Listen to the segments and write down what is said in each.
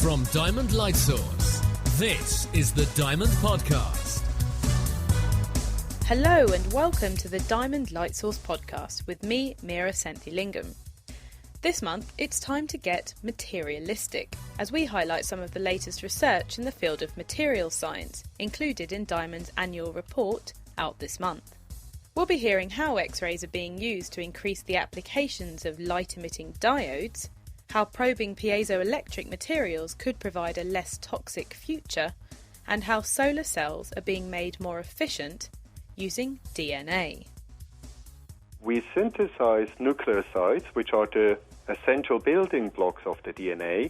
From Diamond Light Source, this is the Diamond Podcast. Hello and welcome to the Diamond Light Source Podcast with me, Meera Senthilingam. This month, it's time to get materialistic, as we highlight some of the latest research in the field of materials science, included in Diamond's annual report, out this month. We'll be hearing how X-rays are being used to increase the applications of light-emitting diodes, how probing piezoelectric materials could provide a less toxic future, and how solar cells are being made more efficient using DNA. We synthesize nucleosides, which are the essential building blocks of the DNA,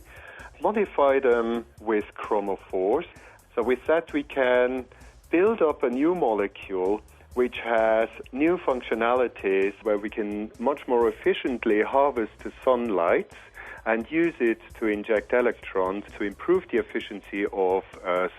modify them with chromophores. So with that we can build up a new molecule which has new functionalities where we can much more efficiently harvest the sunlight and use it to inject electrons to improve the efficiency of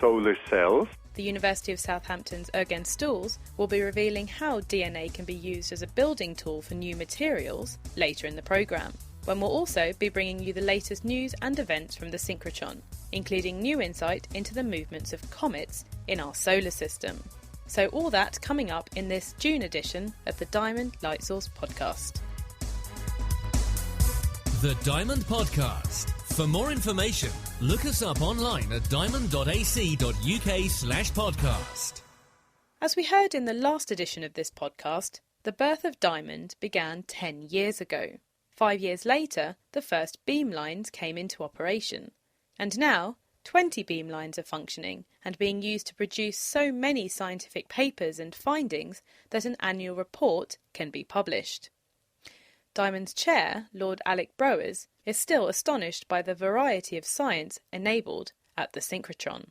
solar cells. The University of Southampton's Ergen Stools will be revealing how DNA can be used as a building tool for new materials later in the programme, when we'll also be bringing you the latest news and events from the synchrotron, including new insight into the movements of comets in our solar system. So all that coming up in this June edition of the Diamond Light Source Podcast. The Diamond Podcast. For more information, look us up online at diamond.ac.uk/podcast. As we heard in the last edition of this podcast, the birth of Diamond began 10 years ago. 5 years later, the first beamlines came into operation. And now, 20 beamlines are functioning and being used to produce so many scientific papers and findings that an annual report can be published. Diamond's chair, Lord Alec Browers, is still astonished by the variety of science enabled at the synchrotron.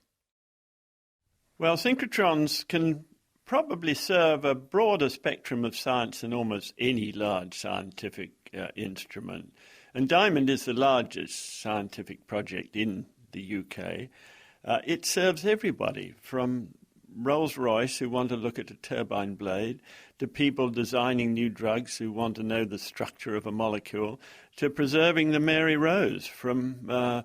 Well, synchrotrons can probably serve a broader spectrum of science than almost any large scientific instrument. And Diamond is the largest scientific project in the UK. It serves everybody, from Rolls-Royce, who want to look at a turbine blade, to people designing new drugs who want to know the structure of a molecule, to preserving the Mary Rose from the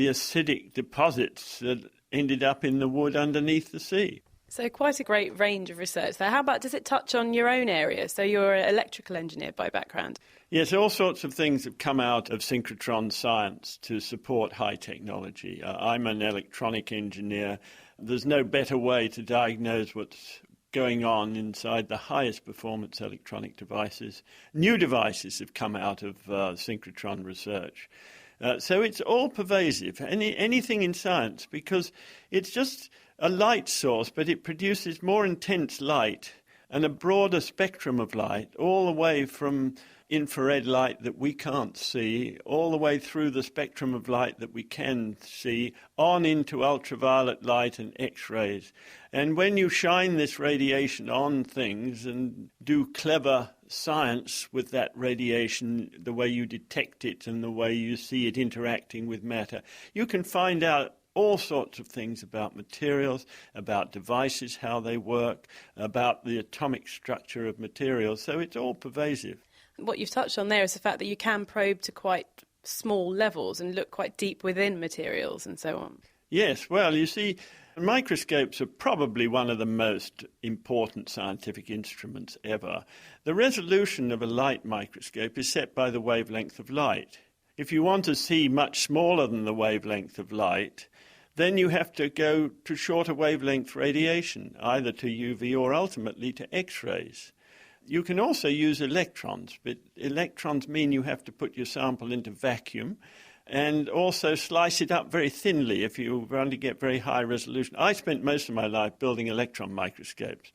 acidic deposits that ended up in the wood underneath the sea. So quite a great range of research there. How about, does it touch on your own area? So you're an electrical engineer by background. Yes, all sorts of things have come out of synchrotron science to support high technology. I'm an electronic engineer. There's no better way to diagnose what's going on inside the highest performance electronic devices. New devices have come out of synchrotron research. So it's all pervasive, anything in science, because it's just a light source, but it produces more intense light and a broader spectrum of light, all the way from infrared light that we can't see, all the way through the spectrum of light that we can see, on into ultraviolet light and X-rays. And when you shine this radiation on things and do clever science with that radiation, the way you detect it and the way you see it interacting with matter, you can find out all sorts of things about materials, about devices, how they work, about the atomic structure of materials. So it's all pervasive. What you've touched on there is the fact that you can probe to quite small levels and look quite deep within materials and so on. Yes, well, you see, microscopes are probably one of the most important scientific instruments ever. The resolution of a light microscope is set by the wavelength of light. If you want to see much smaller than the wavelength of light, then you have to go to shorter wavelength radiation, either to UV or ultimately to X-rays. You can also use electrons, but electrons mean you have to put your sample into vacuum and also slice it up very thinly if you want to get very high resolution. I spent most of my life building electron microscopes.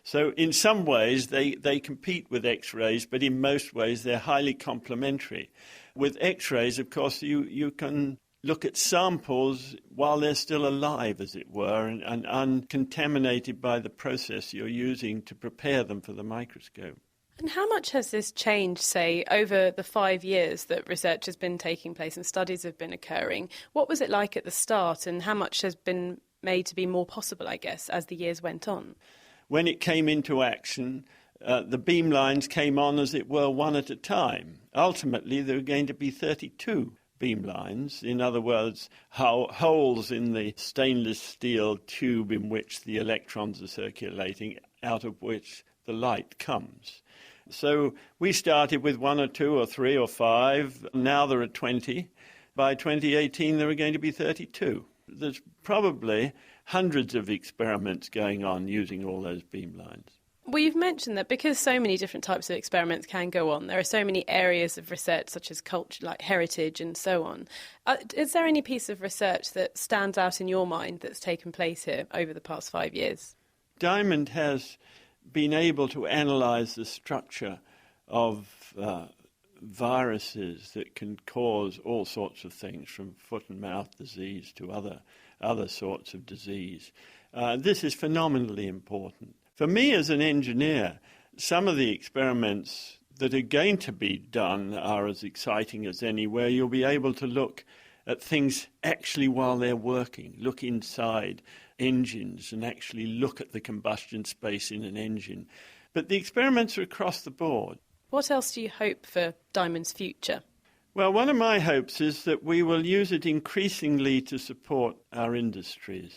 So in some ways they compete with X-rays, but in most ways they're highly complementary. With X-rays, of course, you can look at samples while they're still alive, as it were, and uncontaminated by the process you're using to prepare them for the microscope. And how much has this changed, say, over the 5 years that research has been taking place and studies have been occurring? What was it like at the start, and how much has been made to be more possible, I guess, as the years went on? When it came into action, the beamlines came on, as it were, one at a time. Ultimately, there were going to be 32 beamlines. In other words, how holes in the stainless steel tube in which the electrons are circulating, out of which the light comes. So we started with 1 or 2 or 3 or 5. Now there are 20. By 2018, there are going to be 32. There's probably hundreds of experiments going on using all those beamlines. Well, you've mentioned that because so many different types of experiments can go on, there are so many areas of research such as culture, like heritage and so on. Is there any piece of research that stands out in your mind that's taken place here over the past 5 years? Diamond has been able to analyse the structure of viruses that can cause all sorts of things, from foot and mouth disease to other sorts of disease. This is phenomenally important. For me as an engineer, some of the experiments that are going to be done are as exciting as any, where you'll be able to look at things actually while they're working, look inside engines and actually look at the combustion space in an engine. But the experiments are across the board. What else do you hope for Diamond's future? Well, one of my hopes is that we will use it increasingly to support our industries.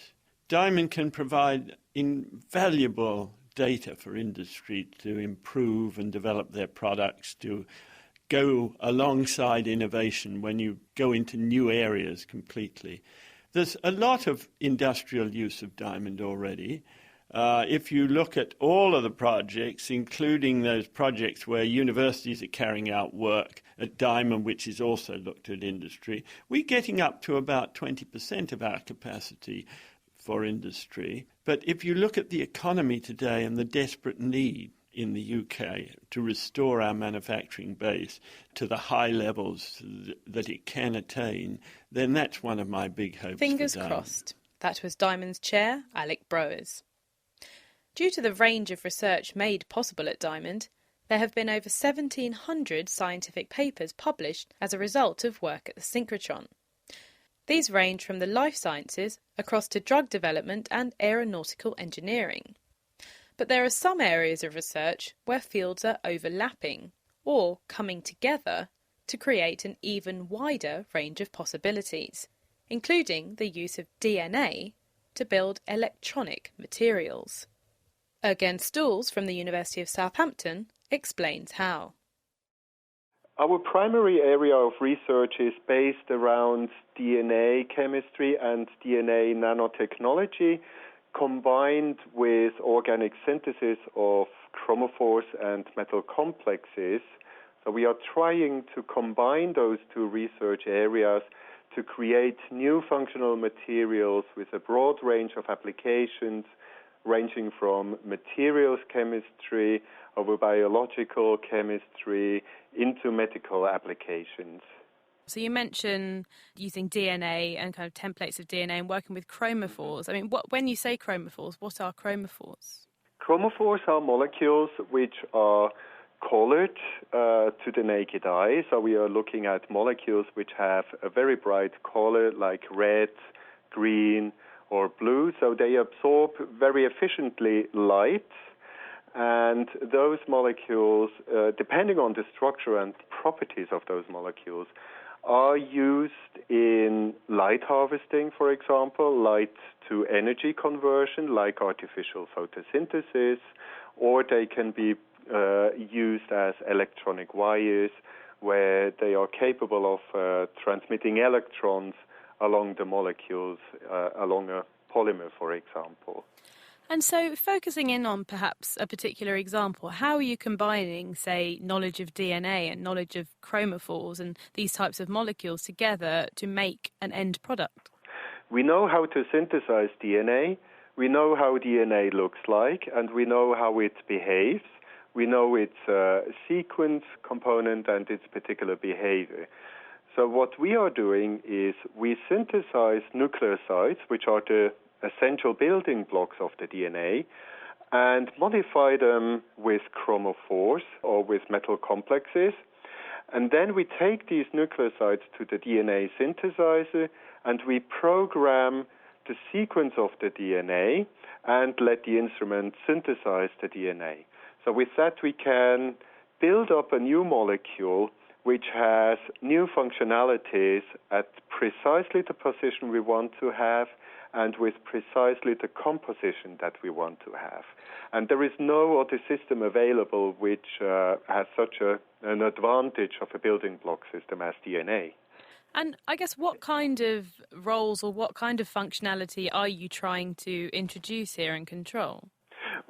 Diamond can provide invaluable data for industry to improve and develop their products, to go alongside innovation when you go into new areas completely. There's a lot of industrial use of Diamond already. If you look at all of the projects, including those projects where universities are carrying out work at Diamond, which is also looked at industry, we're getting up to about 20% of our capacity for industry. But if you look at the economy today and the desperate need in the UK to restore our manufacturing base to the high levels that it can attain, then that's one of my big hopes. Fingers crossed. That was Diamond's chair, Alec Broers. Due to the range of research made possible at Diamond, there have been over 1,700 scientific papers published as a result of work at the synchrotron. These range from the life sciences across to drug development and aeronautical engineering. But there are some areas of research where fields are overlapping or coming together to create an even wider range of possibilities, including the use of DNA to build electronic materials. Ergen Stools from the University of Southampton explains how. Our primary area of research is based around DNA chemistry and DNA nanotechnology, combined with organic synthesis of chromophores and metal complexes. So we are trying to combine those two research areas to create new functional materials with a broad range of applications, ranging from materials chemistry over biological chemistry into medical applications. So you mentioned using DNA and kind of templates of DNA and working with chromophores. I mean, when you say chromophores, what are chromophores? Chromophores are molecules which are colored to the naked eye. So we are looking at molecules which have a very bright color like red, green, or blue. So they absorb very efficiently light. And those molecules, depending on the structure and properties of those molecules, are used in light harvesting, for example, light to energy conversion, like artificial photosynthesis, or they can be used as electronic wires, where they are capable of transmitting electrons along the molecules, along a polymer, for example. And so focusing in on perhaps a particular example, how are you combining, say, knowledge of DNA and knowledge of chromophores and these types of molecules together to make an end product? We know how to synthesize DNA, we know how DNA looks like, and we know how it behaves. We know its sequence component and its particular behavior. So what we are doing is we synthesize nucleosides, which are the essential building blocks of the DNA, and modify them with chromophores or with metal complexes. And then we take these nucleosides to the DNA synthesizer and we program the sequence of the DNA and let the instrument synthesize the DNA. So with that we can build up a new molecule which has new functionalities at precisely the position we want to have and with precisely the composition that we want to have. And there is no other system available which has such an advantage of a building block system as DNA. And I guess what kind of roles or what kind of functionality are you trying to introduce here and control?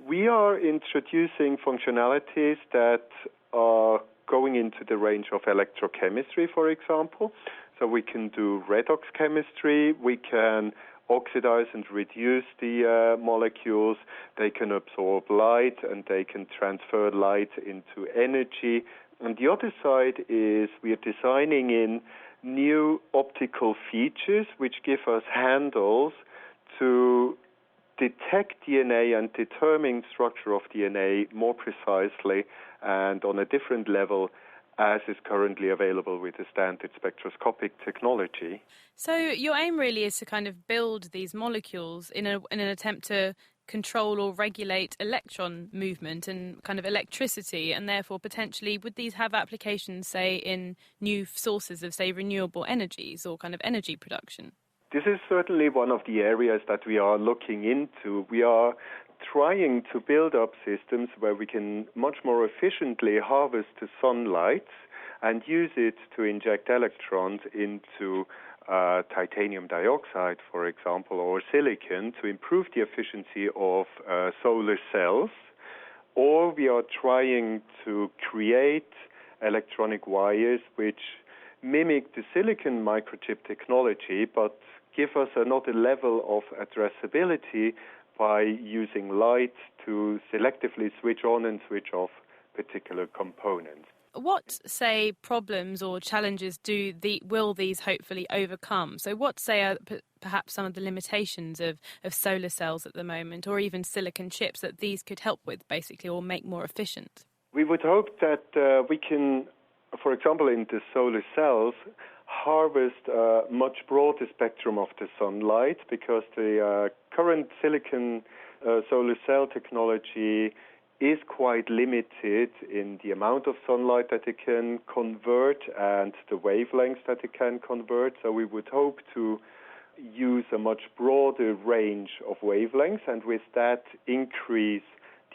We are introducing functionalities that are going into the range of electrochemistry, for example. So we can do redox chemistry, we can oxidize and reduce the molecules, they can absorb light and they can transfer light into energy. And the other side is we are designing in new optical features which give us handles to detect DNA and determine structure of DNA more precisely and on a different level as is currently available with the standard spectroscopic technology. So your aim really is to kind of build these molecules in an attempt to control or regulate electron movement and kind of electricity, and therefore potentially would these have applications, say, in new sources of, say, renewable energies or kind of energy production? This is certainly one of the areas that we are looking into. We are trying to build up systems where we can much more efficiently harvest the sunlight and use it to inject electrons into titanium dioxide, for example, or silicon to improve the efficiency of solar cells. Or we are trying to create electronic wires which mimic the silicon microchip technology but give us another level of addressability by using light to selectively switch on and switch off particular components. What, say, problems or challenges will these hopefully overcome? So what, say, are perhaps some of the limitations of solar cells at the moment, or even silicon chips that these could help with, basically, or make more efficient? We would hope that we can, for example, in the solar cells, harvest a much broader spectrum of the sunlight, because the current silicon solar cell technology is quite limited in the amount of sunlight that it can convert and the wavelengths that it can convert. So we would hope to use a much broader range of wavelengths and with that increase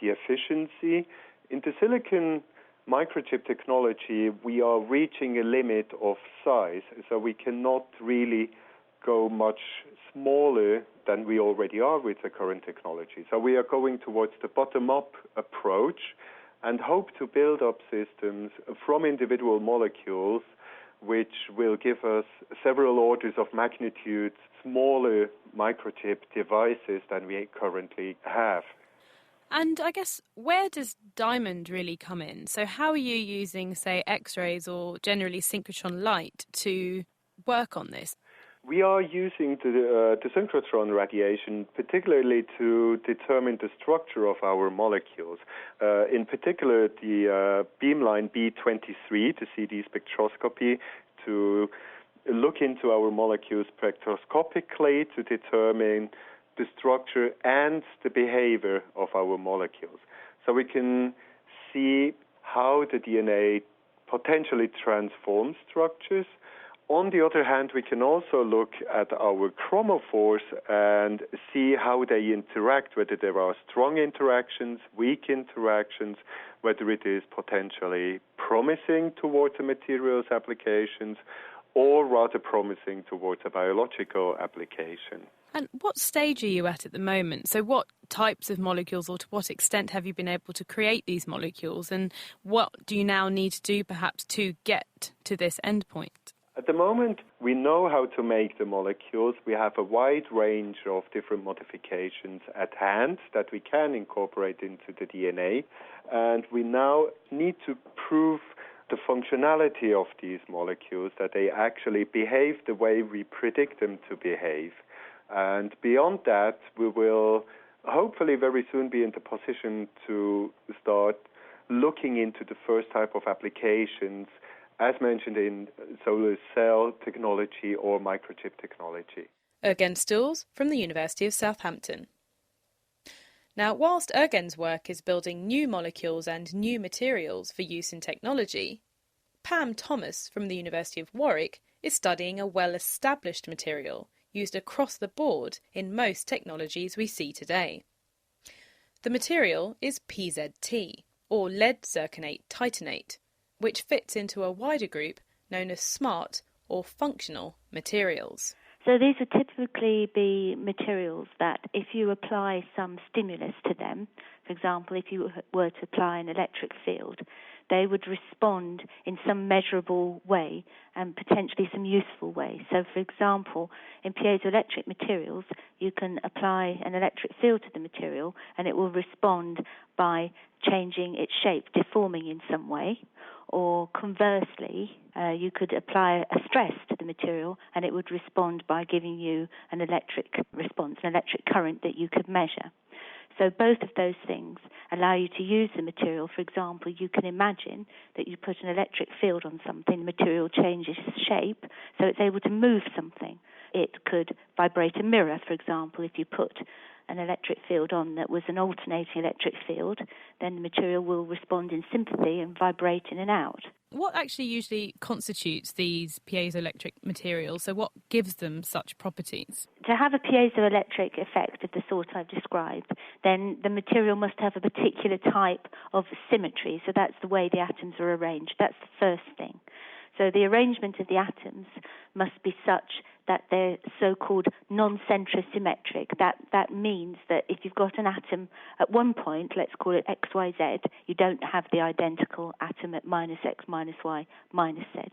the efficiency. In the silicon microchip technology, we are reaching a limit of size, so we cannot really go much smaller than we already are with the current technology. So we are going towards the bottom-up approach and hope to build up systems from individual molecules which will give us several orders of magnitude smaller microchip devices than we currently have. And I guess, where does Diamond really come in? So how are you using, say, X-rays or generally synchrotron light to work on this? We are using the synchrotron radiation particularly to determine the structure of our molecules. In particular, the beamline B23, the CD spectroscopy, to look into our molecules spectroscopically to determine the structure and the behavior of our molecules. So we can see how the DNA potentially transforms structures. On the other hand, we can also look at our chromophores and see how they interact, whether there are strong interactions, weak interactions, whether it is potentially promising towards a materials applications or rather promising towards a biological application. And what stage are you at the moment? So what types of molecules, or to what extent have you been able to create these molecules, and what do you now need to do perhaps to get to this endpoint? At the moment, we know how to make the molecules. We have a wide range of different modifications at hand that we can incorporate into the DNA, and we now need to prove the functionality of these molecules, that they actually behave the way we predict them to behave. And beyond that, we will hopefully very soon be in the position to start looking into the first type of applications, as mentioned in solar cell technology or microchip technology. Ergen Stills from the University of Southampton. Now, whilst Ergen's work is building new molecules and new materials for use in technology, Pam Thomas from the University of Warwick is studying a well-established material used across the board in most technologies we see today. The material is PZT, or lead zirconate titanate, which fits into a wider group known as smart or functional materials. So these would typically be materials that if you apply some stimulus to them, for example, if you were to apply an electric field, they would respond in some measurable way and potentially some useful way. So, for example, in piezoelectric materials, you can apply an electric field to the material and it will respond by changing its shape, deforming in some way. Or conversely, you could apply a stress to the material and it would respond by giving you an electric response, an electric current that you could measure. So both of those things allow you to use the material. For example, you can imagine that you put an electric field on something, the material changes shape, so it's able to move something. It could vibrate a mirror, for example, if you put an electric field on that was an alternating electric field, then the material will respond in sympathy and vibrate in and out. What actually usually constitutes these piezoelectric materials? So what gives them such properties? To have a piezoelectric effect of the sort I've described, then the material must have a particular type of symmetry. So that's the way the atoms are arranged. That's the first thing. So the arrangement of the atoms must be such that they're so-called non-centrosymmetric. That means that if you've got an atom at one point, let's call it XYZ, you don't have the identical atom at minus X, minus Y, minus Z.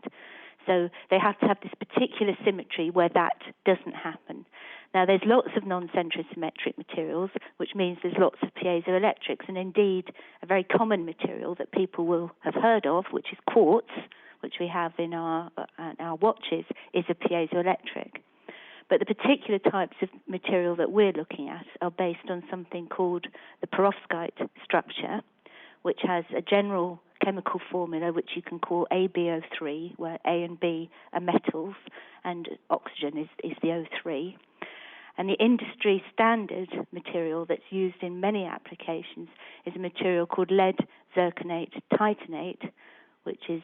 So they have to have this particular symmetry where that doesn't happen. Now, there's lots of non-centrosymmetric materials, which means there's lots of piezoelectrics, and indeed a very common material that people will have heard of, which is quartz, which we have in our watches, is a piezoelectric. But the particular types of material that we're looking at are based on something called the perovskite structure, which has a general chemical formula which you can call AbO3, where A and B are metals and oxygen is the O3. And the industry standard material that's used in many applications is a material called lead zirconate titanate, which is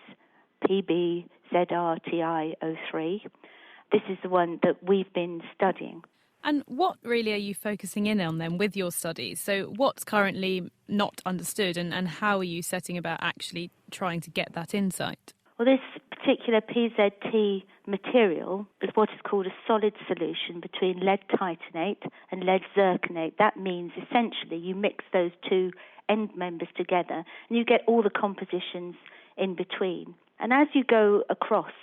PbZrTiO3. This is the one that we've been studying. And what really are you focusing in on then with your studies? So what's currently not understood and how are you setting about actually trying to get that insight? Well, this particular PZT material is what is called a solid solution between lead titanate and lead zirconate. That means essentially you mix those two end members together and you get all the compositions in between. And as you go across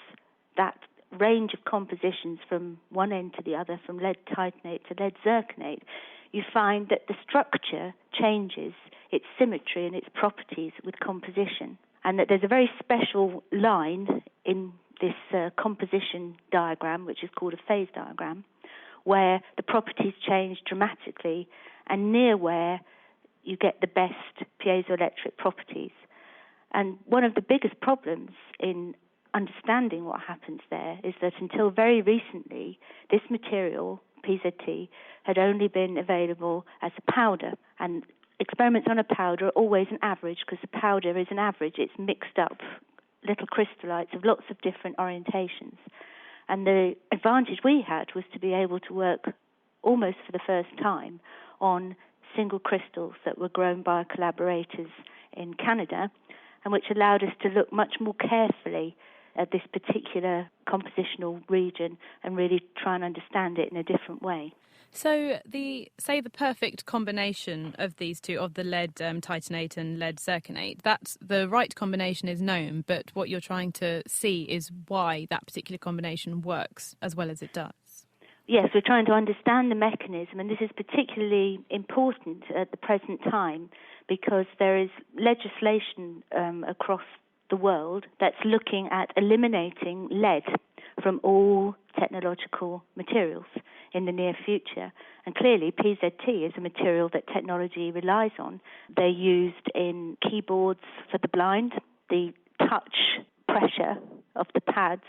that range of compositions from one end to the other, from lead titanate to lead zirconate, you find that the structure changes its symmetry and its properties with composition, and that there's a very special line in this composition diagram, which is called a phase diagram, where the properties change dramatically and near where you get the best piezoelectric properties. And one of the biggest problems in understanding what happens there is that until very recently, this material, PZT, had only been available as a powder. And experiments on a powder are always an average because the powder is an average. It's mixed up little crystallites of lots of different orientations. And the advantage we had was to be able to work almost for the first time on single crystals that were grown by our collaborators in Canada, and which allowed us to look much more carefully at this particular compositional region and really try and understand it in a different way. So the perfect combination of these two, of the lead titanate and lead zirconate, that's the right combination is known, but what you're trying to see is why that particular combination works as well as it does. Yes, we're trying to understand the mechanism, and this is particularly important at the present time because there is legislation across the world that's looking at eliminating lead from all technological materials in the near future. And clearly, PZT is a material that technology relies on. They're used in keyboards for the blind. The touch pressure of the pads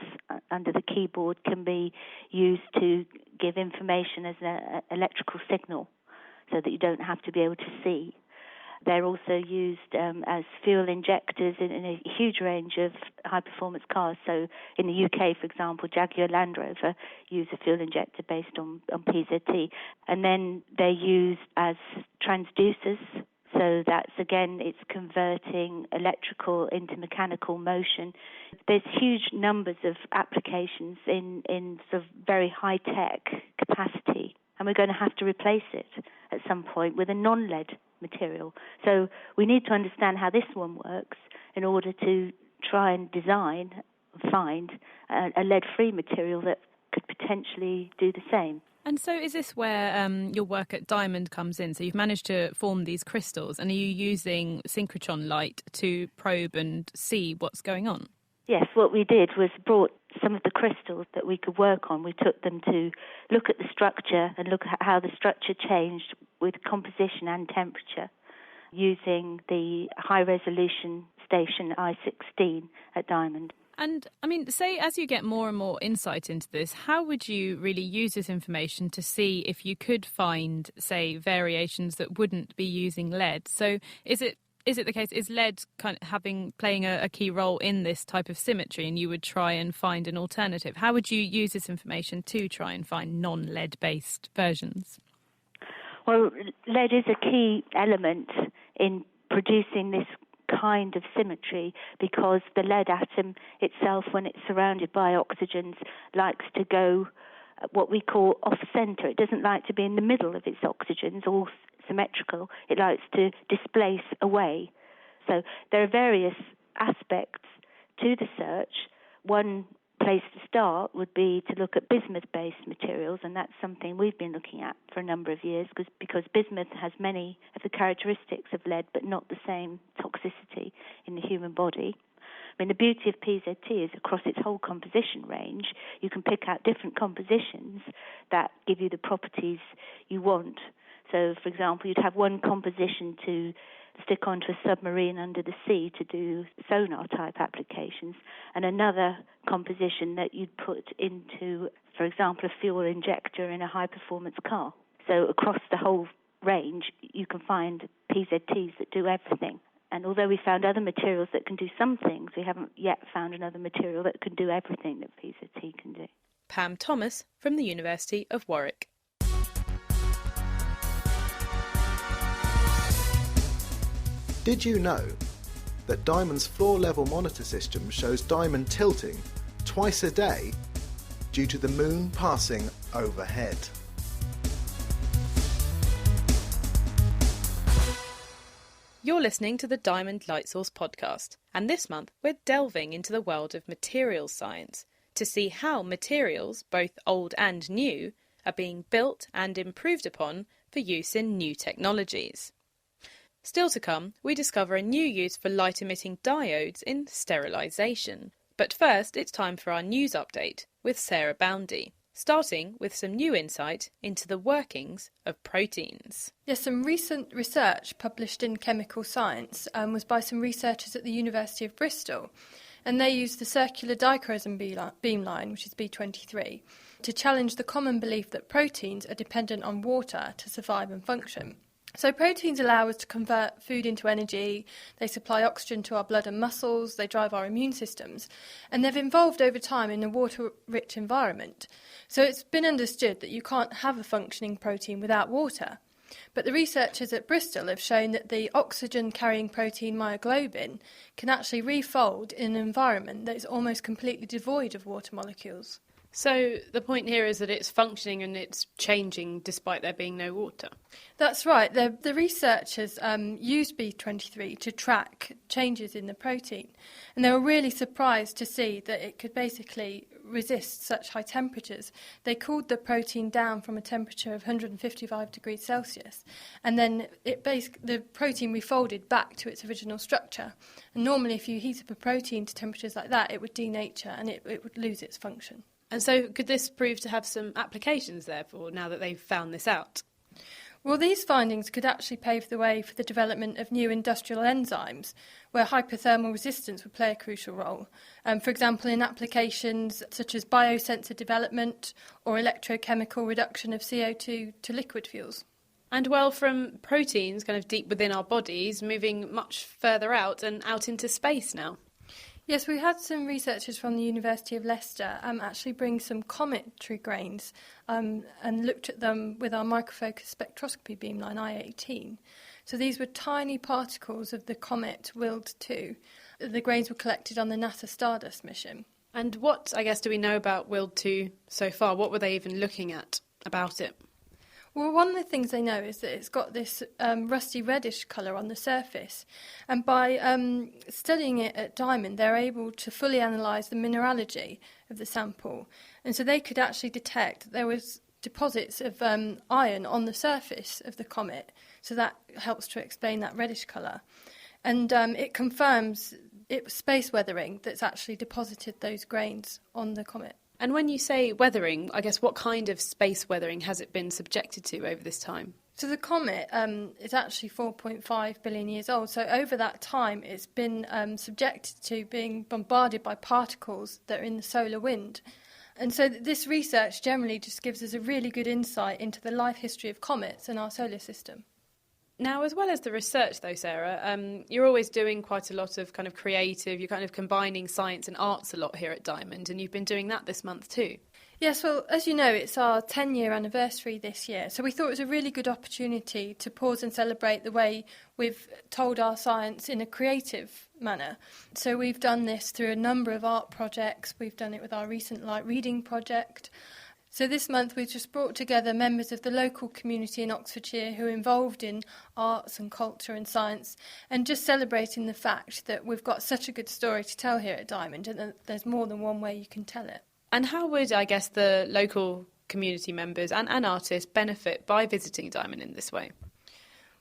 under the keyboard can be used to give information as an electrical signal so that you don't have to be able to see. They're also used as fuel injectors in a huge range of high-performance cars. So in the UK, for example, Jaguar Land Rover use a fuel injector based on PZT. And then they're used as transducers. So that's, again, it's converting electrical into mechanical motion. There's huge numbers of applications in sort of very high-tech capacity, and we're going to have to replace it at some point with a non-lead material. So we need to understand how this one works in order to try and design and find a lead-free material that could potentially do the same. And so is this where your work at Diamond comes in? So you've managed to form these crystals, and are you using synchrotron light to probe and see what's going on? Yes, what we did was brought some of the crystals that we could work on. We took them to look at the structure and look at how the structure changed with composition and temperature using the high-resolution station I-16 at Diamond. And, I mean, say as you get more and more insight into this, how would you really use this information to see if you could find, say, variations that wouldn't be using lead? So is it the case, is lead kind of playing a key role in this type of symmetry, and you would try and find an alternative? How would you use this information to try and find non-lead-based versions? Well, lead is a key element in producing this kind of symmetry because the lead atom itself, when it's surrounded by oxygens, likes to go what we call off-center. It doesn't like to be in the middle of its oxygens, all symmetrical. It likes to displace away. So there are various aspects to the search. One place to start would be to look at bismuth-based materials, and that's something we've been looking at for a number of years because bismuth has many of the characteristics of lead but not the same toxicity in the human body. I mean, the beauty of PZT is across its whole composition range, you can pick out different compositions that give you the properties you want. So, for example, you'd have one composition to stick onto a submarine under the sea to do sonar-type applications, and another composition that you'd put into, for example, a fuel injector in a high-performance car. So across the whole range, you can find PZTs that do everything. And although we found other materials that can do some things, we haven't yet found another material that can do everything that PZT can do. Pam Thomas from the University of Warwick. Did you know that Diamond's floor-level monitor system shows Diamond tilting twice a day due to the moon passing overhead? You're listening to the Diamond Light Source podcast, and this month we're delving into the world of materials science to see how materials, both old and new, are being built and improved upon for use in new technologies. Still to come, we discover a new use for light-emitting diodes in sterilisation. But first, it's time for our news update with Sarah Boundy, starting with some new insight into the workings of proteins. Yes, some recent research published in Chemical Science was by some researchers at the University of Bristol, and they used the circular dichroism beamline, which is B23, to challenge the common belief that proteins are dependent on water to survive and function. So proteins allow us to convert food into energy, they supply oxygen to our blood and muscles, they drive our immune systems, and they've evolved over time in a water-rich environment. So it's been understood that you can't have a functioning protein without water. But the researchers at Bristol have shown that the oxygen-carrying protein myoglobin can actually refold in an environment that is almost completely devoid of water molecules. So the point here is that it's functioning and it's changing despite there being no water. That's right. The researchers used B23 to track changes in the protein, and they were really surprised to see that it could basically resist such high temperatures. They cooled the protein down from a temperature of 155 degrees Celsius, and then the protein refolded back to its original structure. And normally if you heat up a protein to temperatures like that, it would denature and it would lose its function. And so could this prove to have some applications, therefore, now that they've found this out? Well, these findings could actually pave the way for the development of new industrial enzymes, where hypothermal resistance would play a crucial role. For example, in applications such as biosensor development or electrochemical reduction of CO2 to liquid fuels. And well, from proteins kind of deep within our bodies, moving much further out and out into space now. Yes, we had some researchers from the University of Leicester actually bring some cometary grains and looked at them with our microfocus spectroscopy beamline I-18. So these were tiny particles of the comet Wild-2. The grains were collected on the NASA Stardust mission. And what, I guess, do we know about Wild-2 so far? What were they even looking at about it? Well, one of the things they know is that it's got this rusty reddish colour on the surface. And by studying it at Diamond, they're able to fully analyse the mineralogy of the sample. And so they could actually detect that there was deposits of iron on the surface of the comet. So that helps to explain that reddish colour. And it confirms it was space weathering that's actually deposited those grains on the comet. And when you say weathering, I guess what kind of space weathering has it been subjected to over this time? So the comet is actually 4.5 billion years old. So over that time, it's been subjected to being bombarded by particles that are in the solar wind. And so this research generally just gives us a really good insight into the life history of comets and our solar system. Now, as well as the research, though, Sarah, you're always doing quite a lot of kind of creative, you're kind of combining science and arts a lot here at Diamond, and you've been doing that this month too. Yes, well, as you know, it's our 10-year anniversary this year, so we thought it was a really good opportunity to pause and celebrate the way we've told our science in a creative manner. So we've done this through a number of art projects. We've done it with our recent light reading project. So this month we've just brought together members of the local community in Oxfordshire who are involved in arts and culture and science, and just celebrating the fact that we've got such a good story to tell here at Diamond and that there's more than one way you can tell it. And how would, I guess, the local community members and artists benefit by visiting Diamond in this way?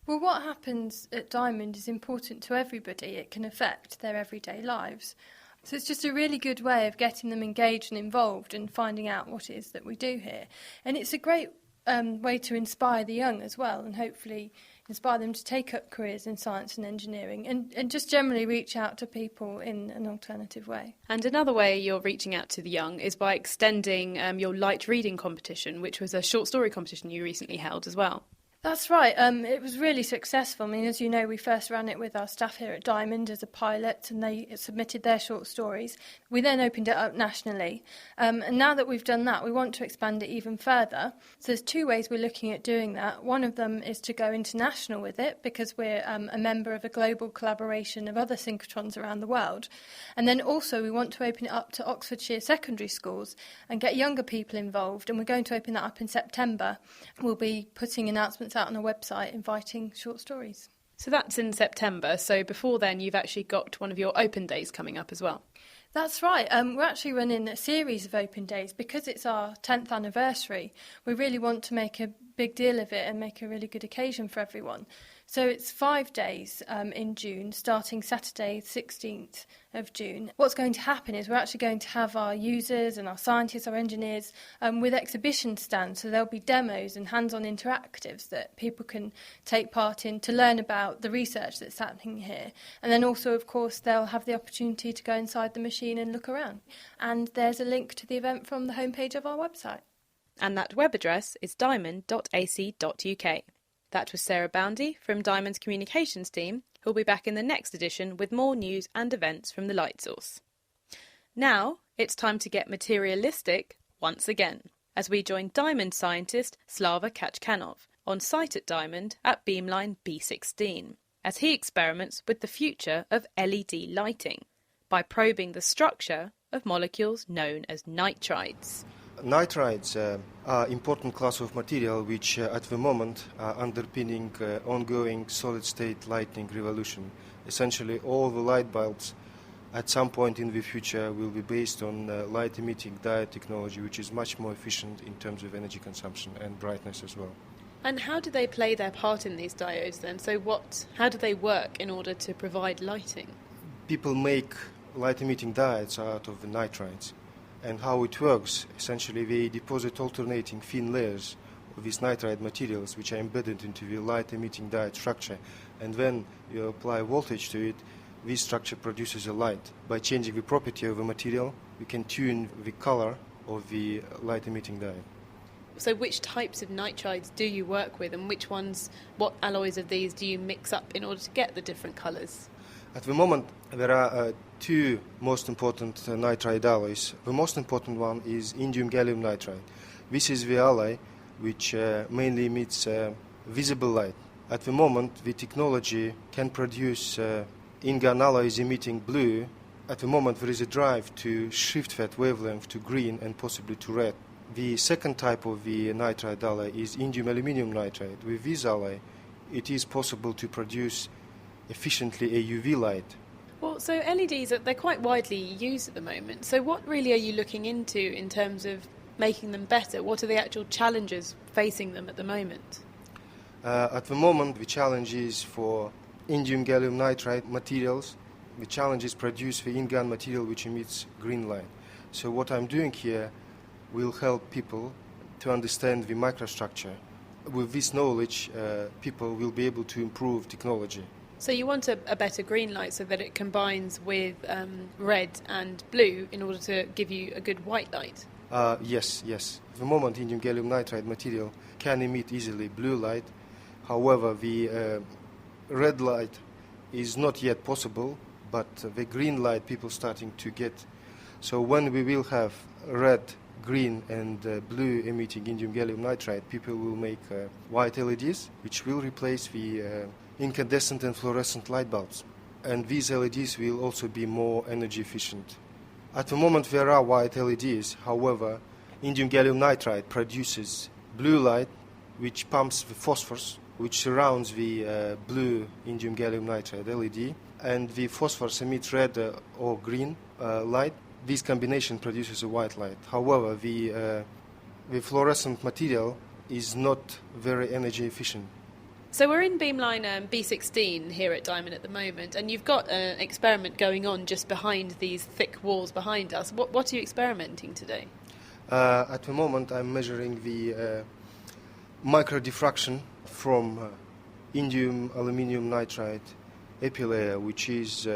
Well, what happens at Diamond is important to everybody. It can affect their everyday lives. So it's just a really good way of getting them engaged and involved and finding out what it is that we do here. And it's a great way to inspire the young as well, and hopefully inspire them to take up careers in science and engineering and just generally reach out to people in an alternative way. And another way you're reaching out to the young is by extending your light reading competition, which was a short story competition you recently held as well. That's right. It was really successful. I mean, as you know, we first ran it with our staff here at Diamond as a pilot, and they submitted their short stories. We then opened it up nationally. And now that we've done that, we want to expand it even further. So there's two ways we're looking at doing that. One of them is to go international with it, because we're a member of a global collaboration of other synchrotrons around the world. And then also we want to open it up to Oxfordshire secondary schools and get younger people involved. And we're going to open that up in September. We'll be putting announcements out on a website inviting short stories. So that's in September, so before then you've actually got one of your open days coming up as well. That's right. We're actually running a series of open days because it's our 10th anniversary. We really want to make a big deal of it and make a really good occasion for everyone. So it's 5 days in June, starting Saturday 16th of June. What's going to happen is we're actually going to have our users and our scientists, our engineers, with exhibition stands. So there'll be demos and hands-on interactives that people can take part in to learn about the research that's happening here. And then also, of course, they'll have the opportunity to go inside the machine and look around. And there's a link to the event from the homepage of our website. And that web address is diamond.ac.uk. That was Sarah Boundy from Diamond's communications team, who'll be back in the next edition with more news and events from the Light Source. Now, it's time to get materialistic once again, as we join Diamond scientist Slava Kachkanov on site at Diamond at Beamline B16, as he experiments with the future of LED lighting by probing the structure of molecules known as nitrides. Nitrides are an important class of material which at the moment are underpinning ongoing solid-state lighting revolution. Essentially all the light bulbs at some point in the future will be based on light-emitting diode technology, which is much more efficient in terms of energy consumption and brightness as well. And how do they play their part in these diodes then? So how do they work in order to provide lighting? People make light-emitting diodes out of the nitrides. And how it works, essentially they deposit alternating thin layers of these nitride materials which are embedded into the light-emitting diode structure. And when you apply voltage to it, this structure produces a light. By changing the property of the material, we can tune the color of the light-emitting diode. So which types of nitrides do you work with, and which ones, what alloys of these do you mix up in order to get the different colours? At the moment, there are two most important nitride alloys. The most important one is indium gallium nitride. This is the alloy which mainly emits visible light. At the moment, the technology can produce InGaN alloys emitting blue. At the moment, there is a drive to shift that wavelength to green and possibly to red. The second type of the nitride alloy is indium aluminium nitride. With this alloy, it is possible to produce efficiently a UV light. Well, so LEDs, they're quite widely used at the moment. So what really are you looking into in terms of making them better? What are the actual challenges facing them at the moment? At the moment, the challenge is for indium gallium nitride materials. The challenge is produce the InGaN material which emits green light. So what I'm doing here will help people to understand the microstructure. With this knowledge, people will be able to improve technology. So you want a better green light so that it combines with red and blue in order to give you a good white light? Yes. At the moment, indium gallium nitride material can emit easily blue light. However, the red light is not yet possible, but the green light people starting to get. So when we will have red, green and blue emitting indium gallium nitride, people will make white LEDs, which will replace the incandescent and fluorescent light bulbs. And these LEDs will also be more energy efficient. At the moment there are white LEDs, however, indium gallium nitride produces blue light, which pumps the phosphorus, which surrounds the blue indium gallium nitride LED, and the phosphorus emits red or green light. This combination produces a white light. However, the fluorescent material is not very energy efficient. So we're in beamline B16 here at Diamond at the moment, and you've got an experiment going on just behind these thick walls behind us. What are you experimenting today? At the moment, I'm measuring the micro-diffraction from indium aluminium nitride epilayer, which is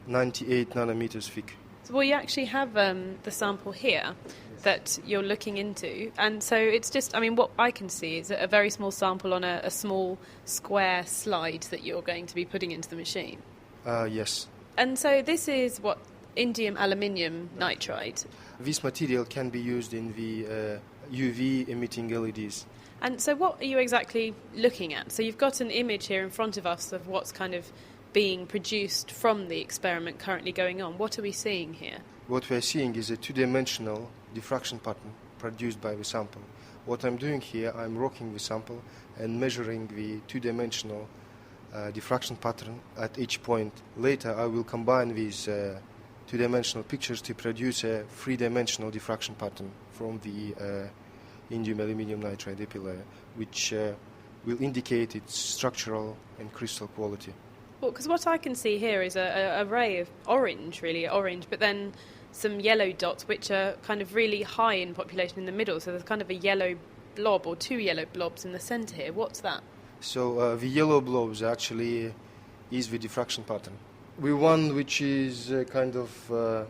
98 nanometers thick. So, well, you actually have the sample here that you're looking into, and so it's just, I mean, what I can see is a very small sample on a small square slide that you're going to be putting into the machine. Yes. And so this is what, indium aluminium nitride? This material can be used in the UV emitting LEDs. And so what are you exactly looking at? So you've got an image here in front of us of what's kind of being produced from the experiment currently going on. What are we seeing here? What we are seeing is a two-dimensional diffraction pattern produced by the sample. What I'm doing here, I'm rocking the sample and measuring the two-dimensional diffraction pattern at each point. Later, I will combine these two-dimensional pictures to produce a three-dimensional diffraction pattern from the indium aluminium nitride epilayer, which will indicate its structural and crystal quality. Well, because what I can see here is an array of orange, but then some yellow dots, which are kind of really high in population in the middle. So there's kind of a yellow blob or two yellow blobs in the centre here. What's that? So the yellow blobs actually is the diffraction pattern. The one which is kind of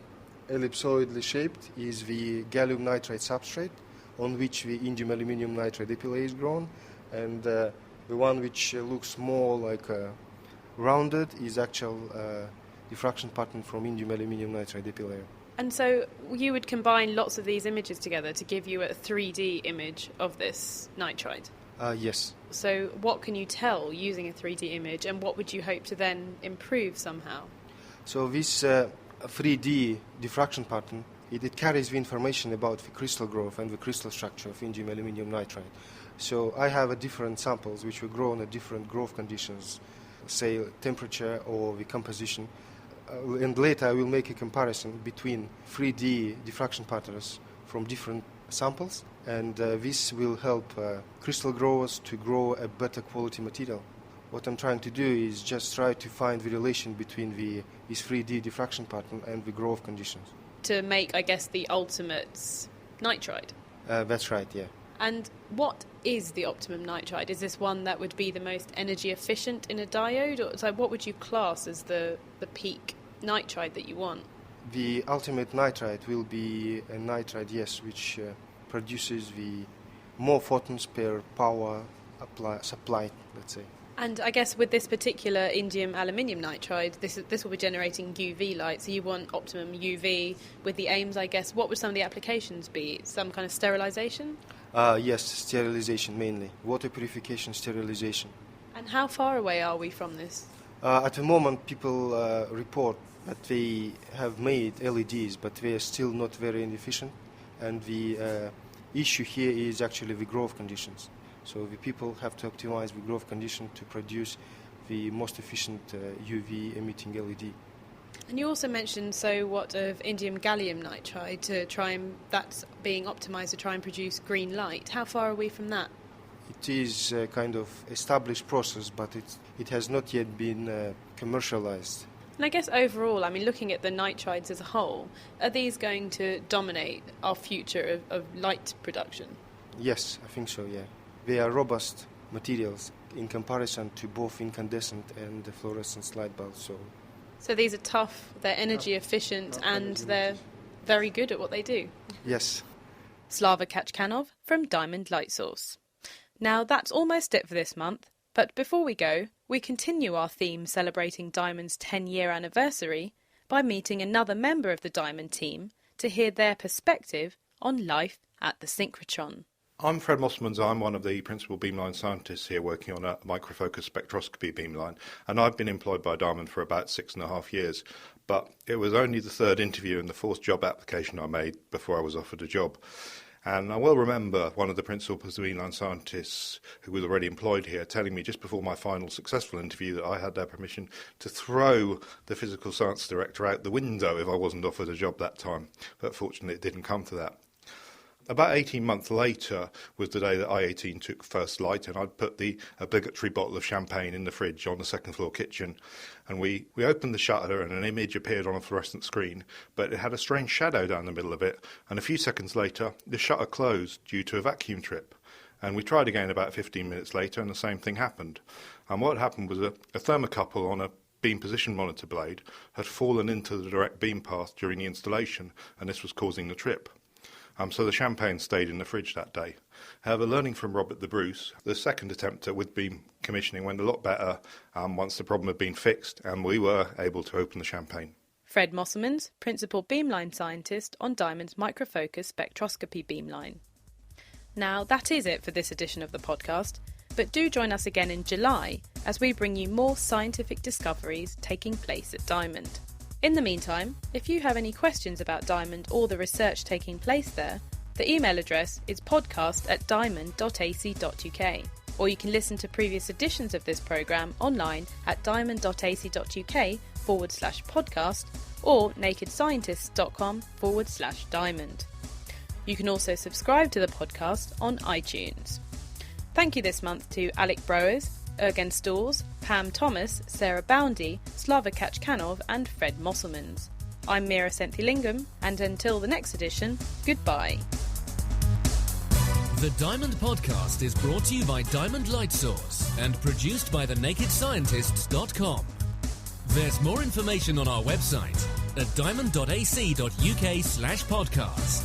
ellipsoidally shaped is the gallium nitride substrate on which the indium aluminium nitride epilayer is grown, and the one which looks more like rounded is actual diffraction pattern from indium aluminium nitride epilayer. And so you would combine lots of these images together to give you a 3D image of this nitride? Yes. So what can you tell using a 3D image, and what would you hope to then improve somehow? So this 3D diffraction pattern, it carries the information about the crystal growth and the crystal structure of indium aluminium nitride. So I have different samples which were grown at different growth conditions, say temperature or the composition. And later I will make a comparison between 3D diffraction patterns from different samples, and this will help crystal growers to grow a better quality material. What I'm trying to do is just try to find the relation between this 3D diffraction pattern and the growth conditions. To make, I guess, the ultimate nitride? That's right, yeah. And what is the optimum nitride? Is this one that would be the most energy efficient in a diode? Or so what would you class as the peak nitride that you want? The ultimate nitride will be a nitride, yes, which produces the more photons per power supplied, let's say. And I guess with this particular indium aluminium nitride, this will be generating UV light, so you want optimum UV with the aims, I guess. What would some of the applications be? Some kind of sterilisation? Yes, sterilization mainly. Water purification, sterilization. And how far away are we from this? At the moment, people report that they have made LEDs, but they are still not very efficient. And the issue here is actually the growth conditions. So the people have to optimize the growth condition to produce the most efficient UV emitting LED. And you also mentioned of indium gallium nitride to try and that's being optimized to try and produce green light. How far are we from that? It is a kind of established process, but it has not yet been commercialized. And I guess overall, I mean, looking at the nitrides as a whole, are these going to dominate our future of light production? Yes, I think so, yeah. They are robust materials in comparison to both incandescent and the fluorescent light bulbs. So these are tough, they're energy efficient, and they're very good at what they do. Yes. Slava Kachkanov from Diamond Light Source. Now that's almost it for this month, but before we go, we continue our theme celebrating Diamond's 10-year anniversary by meeting another member of the Diamond team to hear their perspective on life at the synchrotron. I'm Fred Mosselmans. I'm one of the principal beamline scientists here working on a microfocus spectroscopy beamline, and I've been employed by Diamond for about 6.5 years, but it was only the third interview and the fourth job application I made before I was offered a job. And I well remember one of the principal beamline scientists who was already employed here telling me just before my final successful interview that I had their permission to throw the physical science director out the window if I wasn't offered a job that time, but fortunately it didn't come to that. About 18 months later was the day that I-18 took first light, and I'd put the obligatory bottle of champagne in the fridge on the second floor kitchen, and we opened the shutter and an image appeared on a fluorescent screen, but it had a strange shadow down the middle of it, and a few seconds later the shutter closed due to a vacuum trip. And we tried again about 15 minutes later and the same thing happened. And what happened was a thermocouple on a beam position monitor blade had fallen into the direct beam path during the installation, and this was causing the trip. So the champagne stayed in the fridge that day. However, learning from Robert the Bruce, the second attempt with beam commissioning went a lot better once the problem had been fixed and we were able to open the champagne. Fred Mosselmans, Principal Beamline Scientist on Diamond's Microfocus Spectroscopy Beamline. Now, that is it for this edition of the podcast, but do join us again in July as we bring you more scientific discoveries taking place at Diamond. In the meantime, if you have any questions about Diamond or the research taking place there, the email address is podcast@diamond.ac.uk, or you can listen to previous editions of this programme online at diamond.ac.uk/podcast or nakedscientists.com/diamond. You can also subscribe to the podcast on iTunes. Thank you this month to Alec Broers, Ergen Stools, Pam Thomas, Sarah Boundy, Slava Kachkanov and Fred Mosselmans. I'm Mira Senthilingam, and until the next edition, goodbye. The Diamond Podcast is brought to you by Diamond Light Source and produced by thenakedscientists.com. There's more information on our website at diamond.ac.uk/podcast.